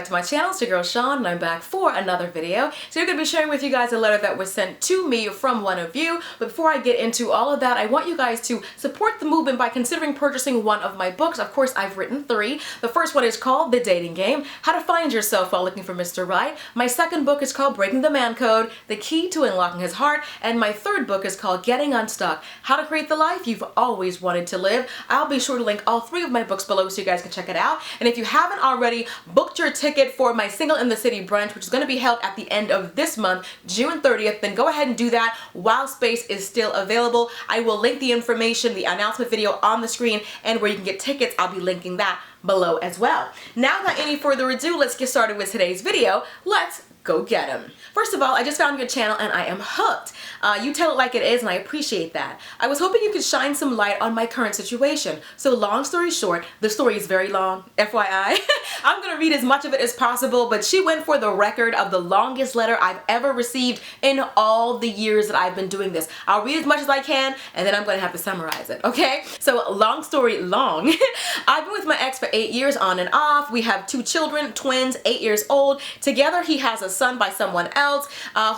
back to my channel. It's your girl Sean and I'm back for another video. So you're going to be sharing with you guys a letter that was sent to me from one of you. But before I get into all of that, I want you guys to support the movement by considering purchasing one of my books. Of course, I've written 3. The first one is called The Dating Game, How to Find Yourself While Looking for Mr. Right. My second book is called Breaking the Man Code, The Key to Unlocking His Heart. And my third book is called Getting Unstuck, How to Create the Life You've Always Wanted to Live. I'll be sure to link all 3 of my books below so you guys can check it out. And if you haven't already booked your ticket for my Single in the City brunch, which is going to be held at the end of this month, June 30th, then go ahead and do that while space is still available. I will link the information, the announcement video on the screen, and where you can get tickets, I'll be linking that below as well. Now, without any further ado, let's get started with today's video. Let's go get 'em. First of all, I just found your channel and I am hooked. You tell it like it is and I appreciate that. I was hoping you could shine some light on my current situation. So long story short, the story is very long, FYI. I'm gonna read as much of it as possible, but she went for the record of the longest letter I've ever received in all the years that I've been doing this. I'll read as much as I can and then I'm gonna have to summarize it, okay? So long story long. I've been with my ex for 8 years on and off. We have 2 children, twins, 8 years old. Together he has a son by someone else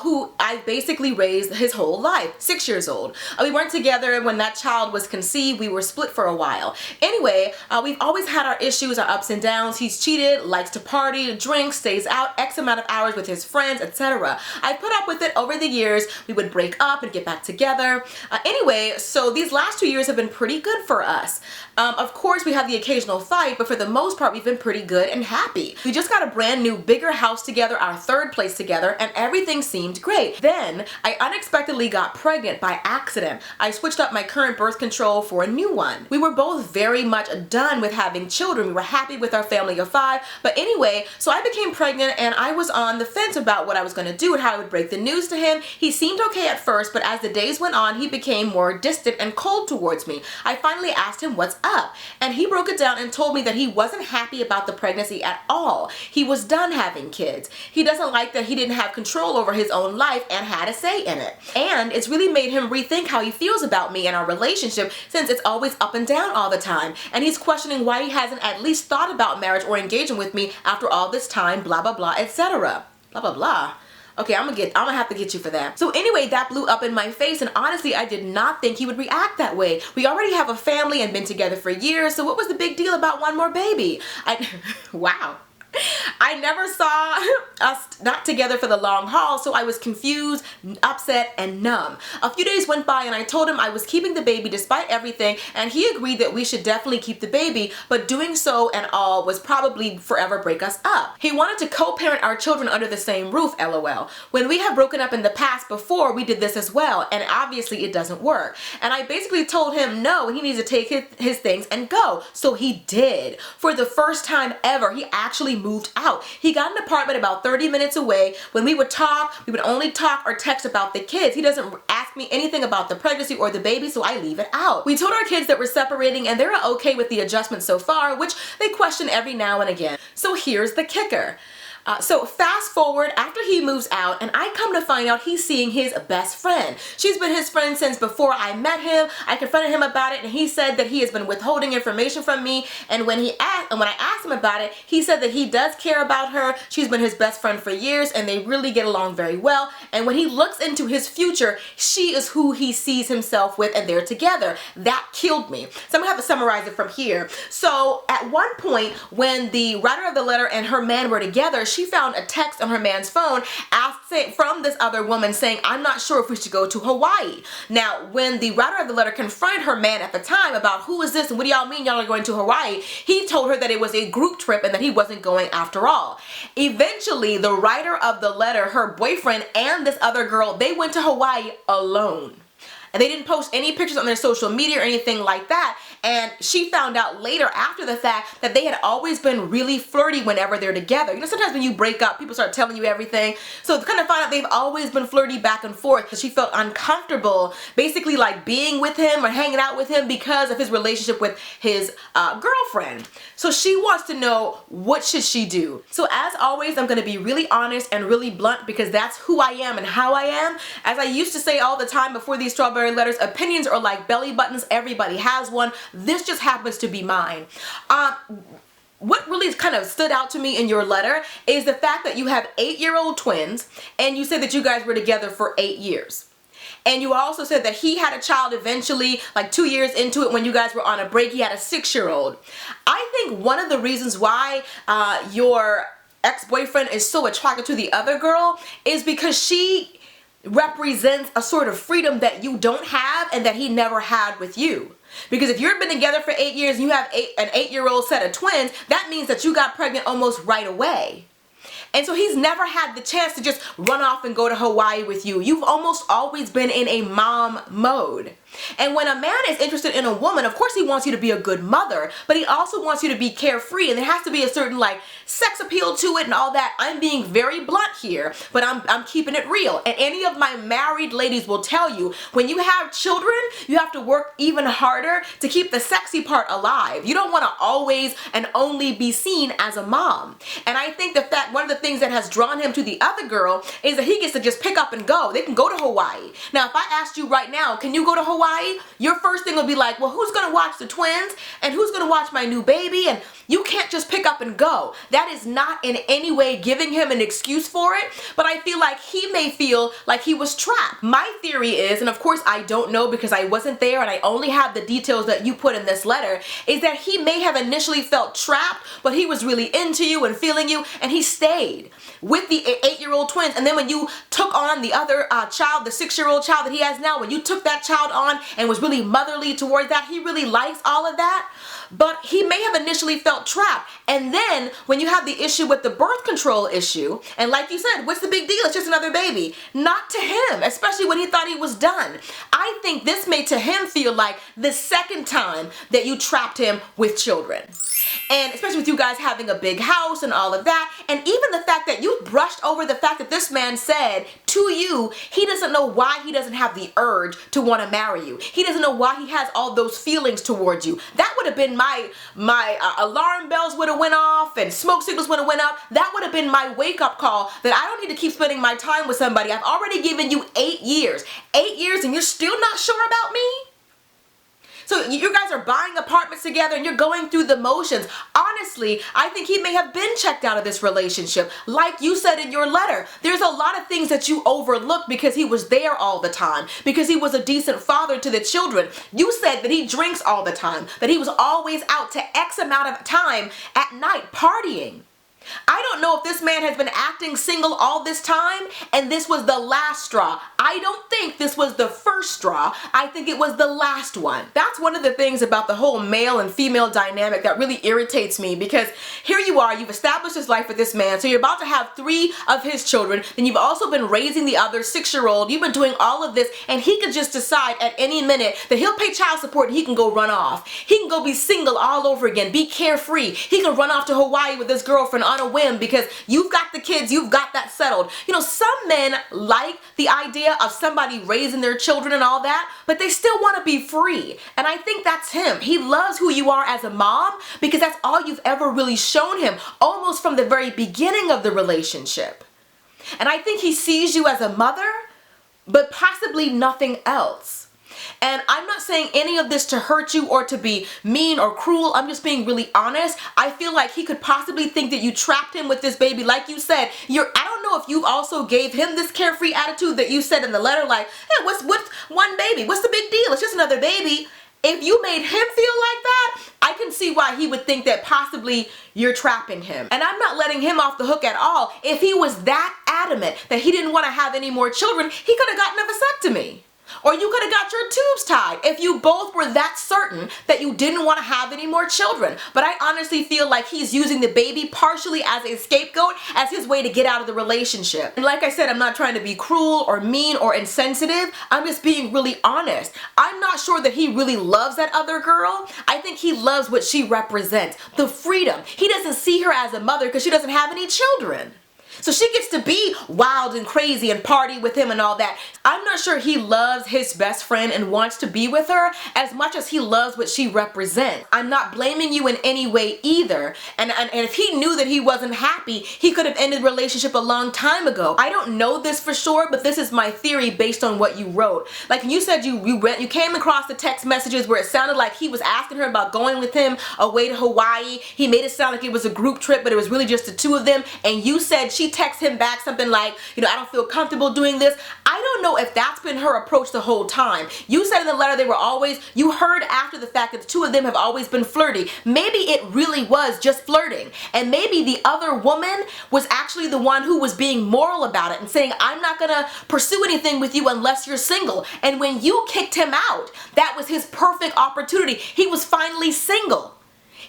who I basically raised his whole life, 6 years old. We weren't together when that child was conceived. We were split for a while. Anyway, we've always had our issues, our ups and downs. He's cheated, likes to party, drinks, stays out X amount of hours with his friends, etc. I put up with it over the years. We would break up and get back together. Anyway, so these last 2 years have been pretty good for us. Of course, we have the occasional fight, but for the most part, we've been pretty good and happy. We just got a brand new, bigger house together, our 3rd place together, and everything seemed great. Then, I unexpectedly got pregnant by accident. I switched up my current birth control for a new one. We were both very much done with having children. We were happy with our family of 5, but anyway, so I became pregnant and I was on the fence about what I was going to do and how I would break the news to him. He seemed okay at first, but as the days went on, he became more distant and cold towards me. I finally asked him what's up, and he broke it down and told me that he wasn't happy about the pregnancy at all. He was done having kids. He doesn't like that he didn't have control over his own life and had a say in it. And it's really made him rethink how he feels about me and our relationship, since it's always up and down all the time. And he's questioning why he hasn't at least thought about marriage or engaging with me after all this time, blah blah blah, etc. Blah blah blah. Okay, I'm gonna have to get you for that. So anyway, that blew up in my face, and honestly, I did not think he would react that way. We already have a family and been together for years, so what was the big deal about one more baby? Wow. I never saw us not together for the long haul, so I was confused, upset, and numb. A few days went by and I told him I was keeping the baby despite everything, and he agreed that we should definitely keep the baby, but doing so and all was probably forever break us up. He wanted to co-parent our children under the same roof, LOL. When we have broken up in the past before, we did this as well, and obviously it doesn't work. And I basically told him no, he needs to take his things and go. So he did. For the first time ever, he actually moved out. He got an apartment about 30 minutes away. When we would talk, we would only talk or text about the kids. He doesn't ask me anything about the pregnancy or the baby, so I leave it out. We told our kids that we're separating and they're okay with the adjustment so far, which they question every now and again. So here's the kicker. So fast forward, after he moves out, and I come to find out he's seeing his best friend. She's been his friend since before I met him. I confronted him about it, and he said that he has been withholding information from me. And when I asked him about it, he said that he does care about her. She's been his best friend for years, and they really get along very well. And when he looks into his future, she is who he sees himself with, and they're together. That killed me. So I'm gonna have to summarize it from here. So at one point, when the writer of the letter and her man were together, she found a text on her man's phone from this other woman saying, "I'm not sure if we should go to Hawaii." Now, when the writer of the letter confronted her man at the time about who is this and what do y'all mean y'all are going to Hawaii, he told her that it was a group trip and that he wasn't going after all. Eventually, the writer of the letter, her boyfriend, and this other girl, they went to Hawaii alone. And they didn't post any pictures on their social media or anything like that. And she found out later after the fact that they had always been really flirty whenever they're together. You know, sometimes when you break up, people start telling you everything. So to kind of find out they've always been flirty back and forth, because she felt uncomfortable basically like being with him or hanging out with him because of his relationship with his girlfriend. So she wants to know, what should she do? So as always, I'm going to be really honest and really blunt, because that's who I am and how I am. As I used to say all the time before these strawberry letters, opinions are like belly buttons. Everybody has one. This just happens to be mine. what really kind of stood out to me in your letter is the fact that you have 8-year-old twins, and you said that you guys were together for 8 years. And you also said that he had a child eventually, like 2 years into it when you guys were on a break, he had a 6-year-old. I think one of the reasons why your ex-boyfriend is so attracted to the other girl is because she represents a sort of freedom that you don't have and that he never had with you. Because if you've been together for 8 years and you have an 8-year-old set of twins, that means that you got pregnant almost right away. And so he's never had the chance to just run off and go to Hawaii with you. You've almost always been in a mom mode. And when a man is interested in a woman, of course he wants you to be a good mother, but he also wants you to be carefree, and there has to be a certain like sex appeal to it and all that. I'm being very blunt here, but I'm keeping it real. And any of my married ladies will tell you, when you have children, you have to work even harder to keep the sexy part alive. You don't want to always and only be seen as a mom. And I think the fact, one of the things that has drawn him to the other girl is that he gets to just pick up and go. They can go to Hawaii. Now, if I asked you right now, can you go to Hawaii? Your first thing will be like, well, who's gonna watch the twins and who's gonna watch my new baby? And you can't just pick up and go. That is not in any way giving him an excuse for it, but I feel like he may feel like he was trapped. My theory is, and of course I don't know because I wasn't there and I only have the details that you put in this letter, is that he may have initially felt trapped, but he was really into you and feeling you, and he stayed with the 8-year-old twins. And then when you took on the other child, the 6-year-old child that he has now, when you took that child on and was really motherly towards that, he really likes all of that. But he may have initially felt trapped. And then when you have the issue with the birth control issue, and like you said, what's the big deal? It's just another baby. Not to him, especially when he thought he was done. I think this made to him feel like the second time that you trapped him with children. And especially with you guys having a big house and all of that, and even the fact that you brushed over the fact that this man said to you, he doesn't know why he doesn't have the urge to want to marry you. He doesn't know why he has all those feelings towards you. That would have been my alarm bells would have went off and smoke signals would have went up. That would have been my wake-up call that I don't need to keep spending my time with somebody. I've already given you 8 years. 8 years and you're still not sure about me? So you guys are buying apartments together and you're going through the motions. Honestly, I think he may have been checked out of this relationship. Like you said in your letter, there's a lot of things that you overlooked because he was there all the time, because he was a decent father to the children. You said that he drinks all the time, that he was always out to X amount of time at night partying. I don't know if this man has been acting single all this time and this was the last straw. I don't think this was the first straw. I think it was the last one. That's one of the things about the whole male and female dynamic that really irritates me, because here you are, you've established this life with this man, so you're about to have 3 of his children, then you've also been raising the other 6-year-old, you've been doing all of this, and he could just decide at any minute that he'll pay child support and he can go run off. He can go be single all over again, be carefree. He can run off to Hawaii with his girlfriend on a whim because you've got the kids, you've got that settled. You know, some men like the idea of somebody raising their children and all that, but they still want to be free. And I think that's him. He loves who you are as a mom because that's all you've ever really shown him, almost from the very beginning of the relationship. And I think he sees you as a mother, but possibly nothing else. And I'm not saying any of this to hurt you or to be mean or cruel. I'm just being really honest. I feel like he could possibly think that you trapped him with this baby. Like you said, I don't know if you also gave him this carefree attitude that you said in the letter, like, hey, what's one baby? What's the big deal? It's just another baby. If you made him feel like that, I can see why he would think that possibly you're trapping him. And I'm not letting him off the hook at all. If he was that adamant that he didn't want to have any more children, he could have gotten a vasectomy. Or you could have got your tubes tied if you both were that certain that you didn't want to have any more children. But I honestly feel like he's using the baby partially as a scapegoat, as his way to get out of the relationship. And like I said, I'm not trying to be cruel or mean or insensitive. I'm just being really honest. I'm not sure that he really loves that other girl. I think he loves what she represents, the freedom. He doesn't see her as a mother because she doesn't have any children. So she gets to be wild and crazy and party with him and all that. I'm not sure he loves his best friend and wants to be with her as much as he loves what she represents. I'm not blaming you in any way either. And if he knew that he wasn't happy, he could have ended the relationship a long time ago. I don't know this for sure, but this is my theory based on what you wrote. Like you said, you came across the text messages where it sounded like he was asking her about going with him away to Hawaii. He made it sound like it was a group trip, but it was really just the two of them. And you said she texted him back something like, I don't feel comfortable doing this. I don't know if that's been her approach the whole time. You said in the letter you heard after the fact that the two of them have always been flirty. Maybe it really was just flirting. And maybe the other woman was actually the one who was being moral about it and saying, I'm not gonna pursue anything with you unless you're single. And when you kicked him out, that was his perfect opportunity. He was finally single.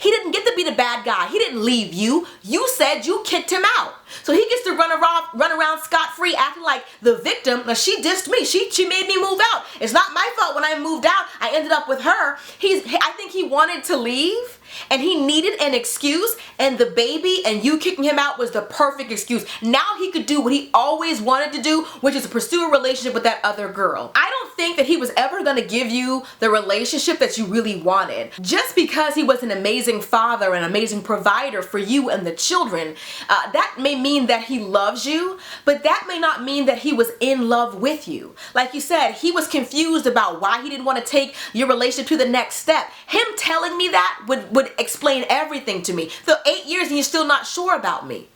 He didn't get to be the bad guy. He didn't leave you. You said you kicked him out. So he gets to run around scot-free acting like the victim. Now she dissed me. She made me move out. It's not my fault when I moved out. I ended up with her. I think he wanted to leave and he needed an excuse, and the baby and you kicking him out was the perfect excuse. Now he could do what he always wanted to do, which is to pursue a relationship with that other girl. I don't think that he was ever going to give you the relationship that you really wanted. Just because he was an amazing father and amazing provider for you and the children, that may mean that he loves you, but that may not mean that he was in love with you. Like you said, he was confused about why he didn't want to take your relationship to the next step. Him telling me that would explain everything to me. So 8 years and you're still not sure about me.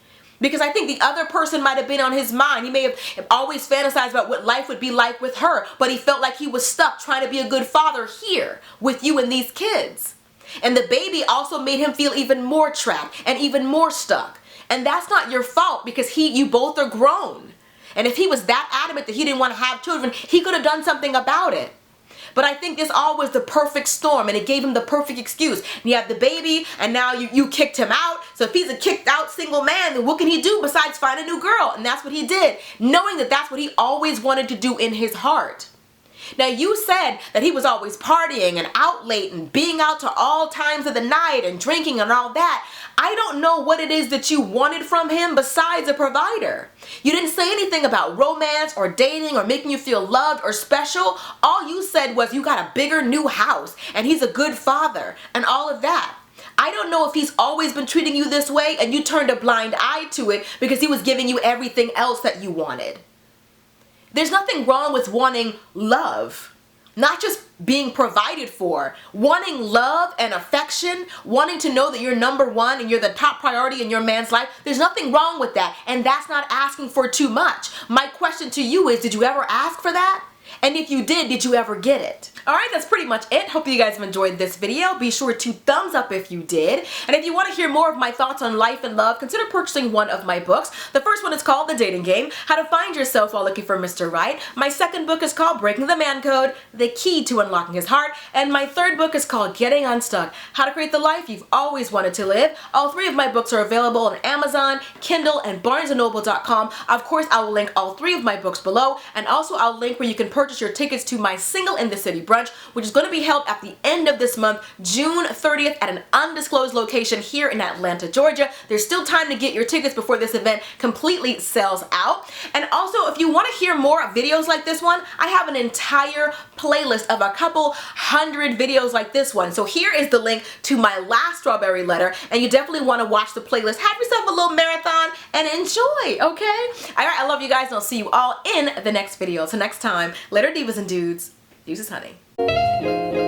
Because I think the other person might have been on his mind. He may have always fantasized about what life would be like with her, but he felt like he was stuck trying to be a good father here with you and these kids. And the baby also made him feel even more trapped and even more stuck. And that's not your fault because you both are grown. And if he was that adamant that he didn't want to have children, he could have done something about it. But I think this all was the perfect storm and it gave him the perfect excuse. And you have the baby and now you kicked him out. So if he's a kicked out single man, then what can he do besides find a new girl? And that's what he did, knowing that that's what he always wanted to do in his heart. Now you said that he was always partying and out late and being out to all times of the night and drinking and all that. I don't know what it is that you wanted from him besides a provider. You didn't say anything about romance or dating or making you feel loved or special. All you said was you got a bigger new house and he's a good father and all of that. I don't know if he's always been treating you this way and you turned a blind eye to it because he was giving you everything else that you wanted. There's nothing wrong with wanting love, not just being provided for. Wanting love and affection, wanting to know that you're number one and you're the top priority in your man's life, there's nothing wrong with that, and that's not asking for too much. My question to you is, did you ever ask for that? And if you did you ever get it? Alright, that's pretty much it. Hope you guys have enjoyed this video. Be sure to thumbs up if you did. And if you want to hear more of my thoughts on life and love, consider purchasing one of my books. The first one is called The Dating Game, How to Find Yourself While Looking for Mr. Right. My second book is called Breaking the Man Code, The Key to Unlocking His Heart. And my third book is called Getting Unstuck, How to Create the Life You've Always Wanted to Live. All three of my books are available on Amazon, Kindle, and BarnesandNoble.com. Of course, I will link all three of my books below, and also I'll link where you can purchase your tickets to my Single in the City brunch, which is going to be held at the end of this month, June 30th, at an undisclosed location here in Atlanta, Georgia. There's still time to get your tickets before this event completely sells out. And also, if you want to hear more videos like this one, I have an entire playlist of a couple hundred videos like this one. So here is the link to my last strawberry letter, and you definitely want to watch the playlist. Have yourself a little marathon and enjoy, okay? Alright, I love you guys, and I'll see you all in the next video. Till next time, later divas and dudes. Deuces, honey.